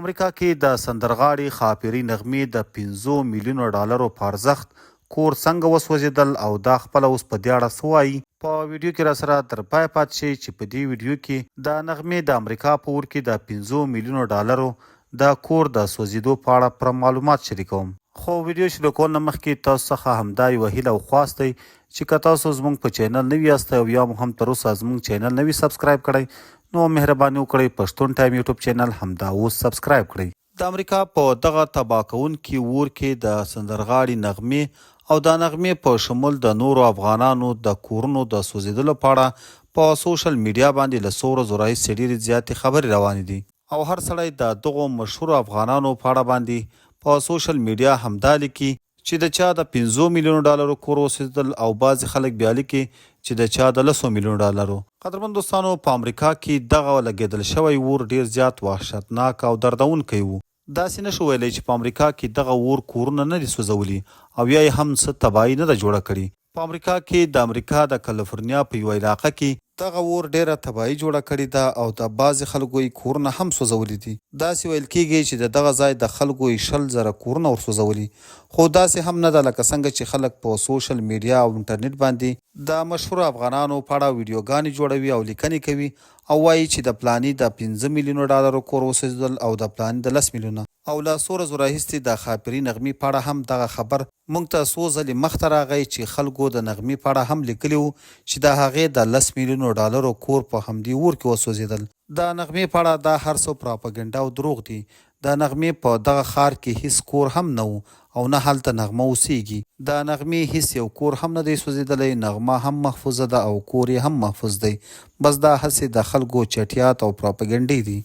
امریکا کې د سندرغاړي خاپری نغمې د 5 میلیونو ډالرو په ارزښت کور څنګه وسوځېدل او دا خپله اوس په دې اړه څه وایي په ویډیو کې راسره تر پای پاتې شئ چې په دې ویډیو کې د نغمې د امریکا په اور کې د 5 میلیونو ډالرو د کور د سوځېدو په اړه پر معلومات شریکوم. خو ویډیو شروع کول نه مخکې تاسو څخه همدا یوه هیله او خواست دی چې که تاسو زموږ په چینل نوي یاست او یا مو هم تر اوسه زموږ چینل نوي سبسکرایب کړی نو مهرباني وکړئ پښتون ټایم یوټیوب چینل همدا اوس سبسکرایب کړئ. د امریکا په دغه تباه کوونکي اور کې د سندرغاړي نغمې او د نغمې په شمول د نورو افغانانو د کورونو د سوځېدلو په اړه په سوشل میډیا باندې له څو ورځو راهیسې ډېرې زیاتې خبرې روانې دي او هر سړی د دغو مشهورو افغانانو په اړه باندې په سوشل میډیا همدا لیکي چې د چا د 5 میلیونو ډالرو کور وسوځېدل او بعضې خلک بیا لیکي چې د چا د 10 میلیونو ډالرو. قدرمن دوستانو په امریکا کې دغه لګېدل شوی اور ډېر زیات وحشتناک او دردونکی و. داسې نشو ویلی چې په امریکا کې دغه اور کورونه نه دي سوځولي او یا یې هم څه تباهي نه ده جوړه کړې. په امریکا کې د امریکا د کالیفورنیا په یوه علاقه کې دغه اور ډېره تباهي جوړه کړې ده او د بعضې خلکو یې کورونه هم سوځولي دي. داسې ویل کېږي چې د دغه ځای د خلکو یې 100,000 کورونه ورسوځولي. خو داسې هم نه ده لکه څنګه چې خلک په سوشل میډیا او انټرنیټ باندې د مشهورو افغانانو په اړه ویډیوګانې جوړوي او لیکنې کوي او وایي چې د پلاني د 5 میلیونو ډالرو کور وسوځېدل او د پلاني د 10 میلیونه او له څو ورځو راهیسې د خاپري نغمې په اړه هم دغه خبر موږ ته څو ځلې مخته راغی چې خلکو د نغمې په اړه هم لیکلي وو چې د هغې د 10 میلیونو ډالرو کور په همدې اور کې وسوځېدل. د نغمې په اړه دا هر څه پراپګنډا او دروغ دي. د نغمې په دغه ښار کې هیڅ کور هم نه و او نه هلته نغمه اوسیږي. د نغمې هیڅ یو کور هم نه دی سوځېدلی، نغمه هم محفوظه ده او کور یې هم محفوظ دی. بس دا هسې د خلکو چټیات او پراپګنډې دي.